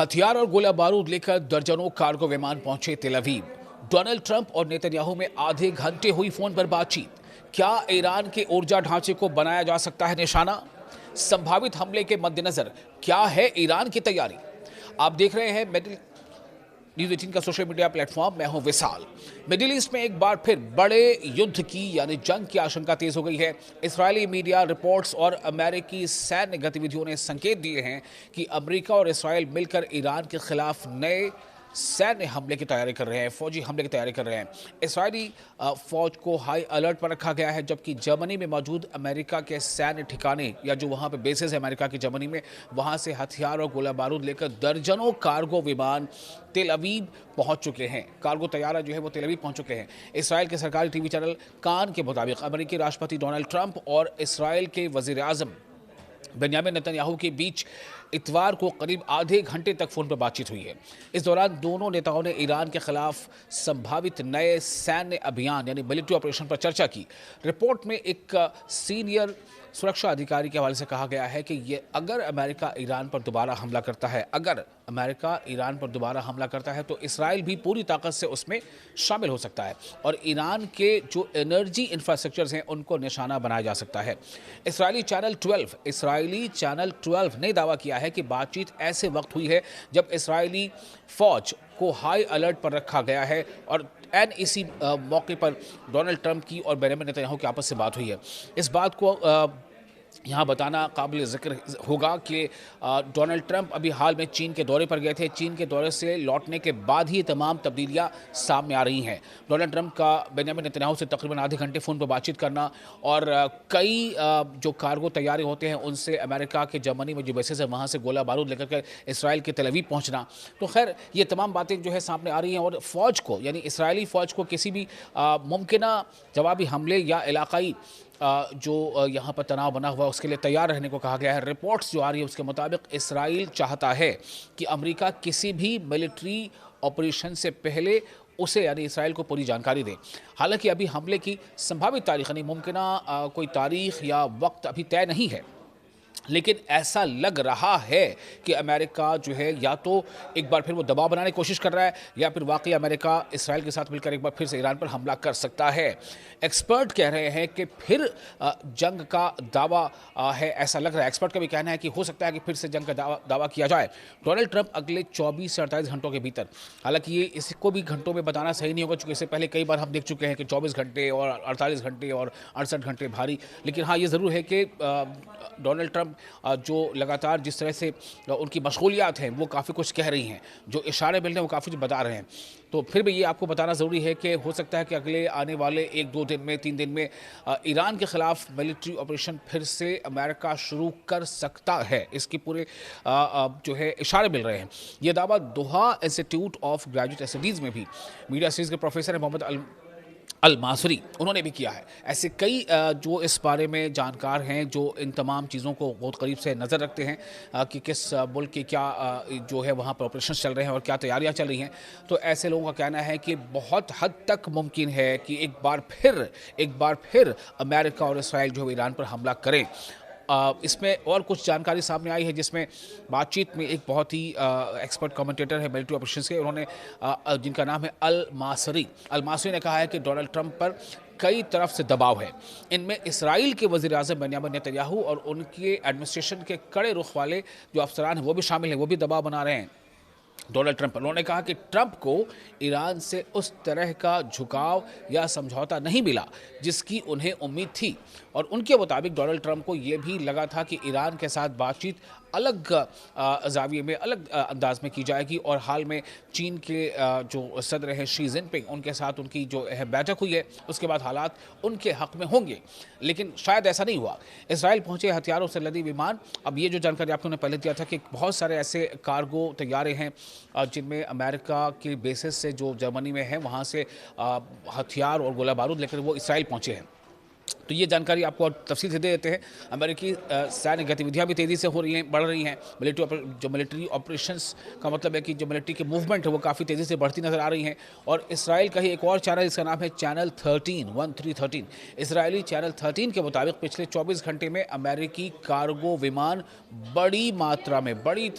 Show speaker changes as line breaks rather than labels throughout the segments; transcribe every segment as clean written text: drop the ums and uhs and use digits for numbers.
हथियार और गोला बारूद लेकर दर्जनों कार्गो विमान पहुंचे तेल अवीव। डोनाल्ड ट्रंप और नेतन्याहू में आधे घंटे हुई फोन पर बातचीत। क्या ईरान के ऊर्जा ढांचे को बनाया जा सकता है निशाना? संभावित हमले के मद्देनजर क्या है ईरान की तैयारी? आप देख रहे हैं मिडिल न्यूज़ 18 का सोशल मीडिया प्लेटफॉर्म। मैं हूं विशाल। मिडिल ईस्ट में एक बार फिर बड़े युद्ध की यानी जंग की आशंका तेज हो गई है। इस्राएली मीडिया रिपोर्ट्स और अमेरिकी सैन्य गतिविधियों ने संकेत दिए हैं कि अमेरिका और इस्राएल मिलकर ईरान के खिलाफ नए सैन्य हमले की तैयारी कर रहे हैं, फौजी हमले की तैयारी कर रहे हैं। इस्राएली फौज को हाई अलर्ट पर रखा गया है, जबकि जर्मनी में मौजूद अमेरिका के सैन्य ठिकाने या जो वहां पे बेसेस है अमेरिका की जर्मनी में, वहां से हथियार और गोला बारूद लेकर दर्जनों कार्गो विमान तेल अवीव पहुंच चुके हैं। कार्गो तैयारा जो है वो तेल अवीव पहुंच चुके हैं। इसराइल के सरकारी टीवी चैनल कान के मुताबिक अमेरिकी राष्ट्रपति डोनाल्ड ट्रंप और इसराइल के वजीर आजम बेंजामिन नेतन्याहू के बीच इतवार को करीब आधे घंटे तक फोन पर बातचीत हुई है। इस दौरान दोनों नेताओं ने ईरान के खिलाफ संभावित नए सैन्य अभियान यानी मिलिट्री ऑपरेशन पर चर्चा की। रिपोर्ट में एक सीनियर सुरक्षा अधिकारी के हवाले से कहा गया है कि ये अगर अमेरिका ईरान पर दोबारा हमला करता है तो इसराइल भी पूरी ताकत से उसमें शामिल हो सकता है और ईरान के जो एनर्जी इंफ्रास्ट्रक्चर्स हैं उनको निशाना बनाया जा सकता है। इस्राएली चैनल 12 ने दावा किया है कि बातचीत ऐसे वक्त हुई है जब इस्राएली फौज को हाई अलर्ट पर रखा गया है और इसी मौके पर डोनाल्ड ट्रंप की और बेंजामिन नेतन्याहू की आपस से बात हुई है। इस बात को यहाँ बताना काबिल ज़िक्र होगा कि डोनाल्ड ट्रंप अभी हाल में चीन के दौरे पर गए थे। चीन के दौरे से लौटने के बाद ही तमाम तब्दीलियाँ सामने आ रही हैं। डोनाल्ड ट्रंप का बेंजामिन नेतन्याहू से तकरीबन आधे घंटे फ़ोन पर बातचीत करना और कई जो कार्गो तैयारी होते हैं उनसे अमेरिका के जर्मनी में जो बेसेस है वहाँ से गोला बारूद लेकर के इसराइल के तेल अवीव पहुँचना, तो खैर ये तमाम बातें जो है सामने आ रही हैं और फ़ौज को यानी इसराइली फ़ौज को किसी भी मुमकिन जवाबी हमले या इलाकाई जो यहाँ पर तनाव बना हुआ है उसके लिए तैयार रहने को कहा गया है। रिपोर्ट्स जो आ रही है उसके मुताबिक इसराइल चाहता है कि अमेरिका किसी भी मिलिट्री ऑपरेशन से पहले उसे यानी इसराइल को पूरी जानकारी दे। हालांकि अभी हमले की संभावित तारीख यानी मुमकिन कोई तारीख या वक्त अभी तय नहीं है, लेकिन ऐसा लग रहा है कि अमेरिका जो है या तो एक बार फिर वो दबाव बनाने की कोशिश कर रहा है या फिर वाकई अमेरिका इसराइल के साथ मिलकर एक बार फिर से ईरान पर हमला कर सकता है। एक्सपर्ट कह रहे हैं कि फिर जंग का दावा है, ऐसा लग रहा है। एक्सपर्ट का भी कहना है कि हो सकता है कि फिर से जंग का दावा किया जाए। डोनाल्ड ट्रंप अगले 24 से 48 घंटों के भीतर, हालांकि ये इसको भी घंटों में बताना सही नहीं होगा क्योंकि इससे पहले कई बार हम देख चुके हैं कि 24 घंटे और 48 घंटे और 68 घंटे भारी, लेकिन हाँ ये ज़रूर है कि डोनाल्ड ट्रंप जो लगातार जिस तरह से उनकी मशगूलियात हैं वो काफ़ी कुछ कह रही हैं, जो इशारे मिल रहे हैं वो काफ़ी कुछ बता रहे हैं। तो फिर भी ये आपको बताना ज़रूरी है कि हो सकता है कि अगले आने वाले 1-2 दिन में 3 दिन में ईरान के ख़िलाफ़ मिलिट्री ऑपरेशन फिर से अमेरिका शुरू कर सकता है। इसके पूरे जो है इशारे मिल रहे हैं। ये दावा दोहा इंस्टीट्यूट ऑफ ग्रेजुएट स्टडीज़ में भी मीडिया स्टडीज़ के प्रोफेसर हैं मोहम्मद अल मासरी, उन्होंने भी किया है। ऐसे कई जो इस बारे में जानकार हैं जो इन तमाम चीज़ों को बहुत करीब से नज़र रखते हैं कि किस मुल्क की क्या जो है वहाँ पर ऑपरेशन चल रहे हैं और क्या तैयारियां चल रही हैं, तो ऐसे लोगों का कहना है कि बहुत हद तक मुमकिन है कि एक बार फिर अमेरिका और इसराइल जो ईरान पर हमला करें। इसमें और कुछ जानकारी सामने आई है जिसमें बातचीत में एक बहुत ही एक्सपर्ट कमेंटेटर है मिलिट्री ऑपरेशंस के, उन्होंने जिनका नाम है अल मासरी ने कहा है कि डोनाल्ड ट्रंप पर कई तरफ से दबाव है। इनमें इसराइल के वज़ीर आज़म बेंजामिन नेतन्याहू और उनके एडमिनिस्ट्रेशन के कड़े रुख वाले जो अफसरान हैं वो भी शामिल हैं, वो भी दबाव बना रहे हैं डोनाल्ड ट्रंप पर। उन्होंने कहा कि ट्रंप को ईरान से उस तरह का झुकाव या समझौता नहीं मिला जिसकी उन्हें उम्मीद थी और उनके मुताबिक डोनाल्ड ट्रंप को यह भी लगा था कि ईरान के साथ बातचीत अलग जाविये में, अलग अंदाज में की जाएगी और हाल में चीन के जो सदर हैं शी जिनपिंग, उनके साथ उनकी जो बैठक हुई है उसके बाद हालात उनके हक में होंगे, लेकिन शायद ऐसा नहीं हुआ। इसराइल पहुंचे हथियारों से लदी विमान। अब ये जो जानकारी आपको पहले दिया था कि बहुत सारे ऐसे कार्गो तैयारे हैं जिनमें अमेरिका के बेसिस से जो जर्मनी में है वहाँ से हथियार और गोला बारूद लेकर वो इसराइल पहुँचे हैं। तो ये जानकारी आपको और तफसील से दे देते हैं। अमेरिकी सैन्य गतिविधियां भी तेज़ी से हो रही हैं, बढ़ रही हैं। जो मिलिट्री ऑपरेशंस का मतलब है कि जो मिलिट्री की मूवमेंट है वो काफ़ी तेज़ी से बढ़ती नज़र आ रही हैं। और इसराइल का ही एक और चैनल, इसका नाम है चैनल 13 इसराइली चैनल 13 के मुताबिक पिछले 24 घंटे में अमेरिकी कार्गो विमान बड़ी मात्रा में, बड़ी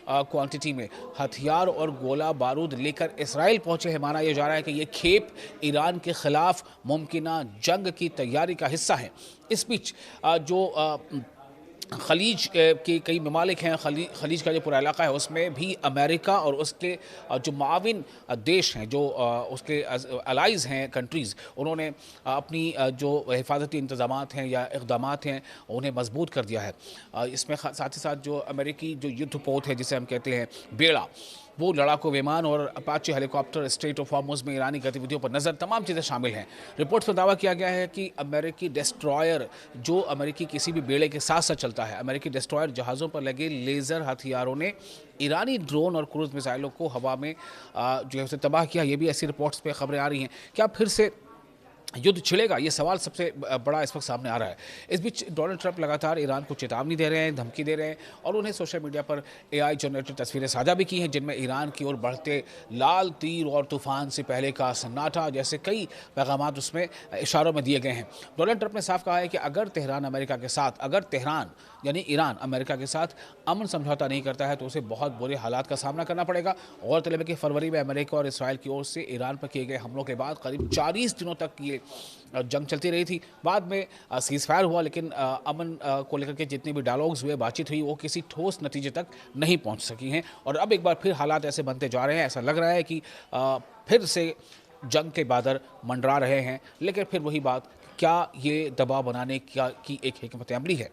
क्वांटिटी में हथियार और गोला बारूद लेकर इसराइल पहुंचे हैं। माना यह जा रहा है कि ये खेप ईरान के खिलाफ मुमकिना जंग की तैयारी का हिस्सा है। इस बीच जो खलीज के कई ममालिक हैं, खलीज का जो पूरा इलाका है उसमें भी अमेरिका और उसके जो माविन देश हैं, जो उसके अलाइज़ हैं कंट्रीज़, उन्होंने अपनी जो हिफाजती इंतज़ामात हैं या इक़दामात हैं उन्हें मजबूत कर दिया है। इसमें साथ ही साथ जो अमेरिकी जो युद्धपोत है जिसे हम कहते हैं बेड़ा, वो लड़ाकू विमान और Apache helicopter straight of Hormuz में ईरानी गतिविधियों पर नज़र, तमाम चीज़ें शामिल हैं। रिपोर्ट्स में दावा किया गया है कि अमेरिकी डिस्ट्रॉयर, जो अमेरिकी किसी भी बेड़े के साथ साथ चलता है, अमेरिकी डिस्ट्रॉयर जहाज़ों पर लगे लेज़र हथियारों ने ईरानी ड्रोन और क्रूज़ मिसाइलों को हवा में जो है उसे तबाह किया। ये भी ऐसी रिपोर्ट्स पे खबरें आ रही हैं। क्या फिर से युद्ध छिड़ेगा? ये सवाल सबसे बड़ा इस वक्त सामने आ रहा है। इस बीच डोनाल्ड ट्रंप लगातार ईरान को चेतावनी दे रहे हैं, धमकी दे रहे हैं और उन्हें सोशल मीडिया पर एआई जनरेटेड तस्वीरें साझा भी की हैं जिनमें ईरान की ओर बढ़ते लाल तीर और तूफान से पहले का सन्नाटा जैसे कई पैगामात उसमें इशारों में दिए गए हैं। डोनाल्ड ट्रंप ने साफ कहा है कि अगर तेहरान यानी ईरान अमेरिका के साथ अमन समझौता नहीं करता है तो उसे बहुत बुरे हालात का सामना करना पड़ेगा। और तलब है कि फरवरी में अमेरिका और इसराइल की ओर से ईरान पर किए गए हमलों के बाद करीब 40 दिनों तक ये जंग चलती रही थी। बाद में सीज़ फायर हुआ, लेकिन अमन को लेकर के जितने भी डायलॉग्स हुए, बातचीत हुई, वो किसी ठोस नतीजे तक नहीं पहुंच सकी हैं। और अब एक बार फिर हालात ऐसे बनते जा रहे हैं, ऐसा लग रहा है कि फिर से जंग के बादल मंडरा रहे हैं। लेकिन फिर वही बात, क्या ये दबाव बनाने की एक हिकमत अमली है?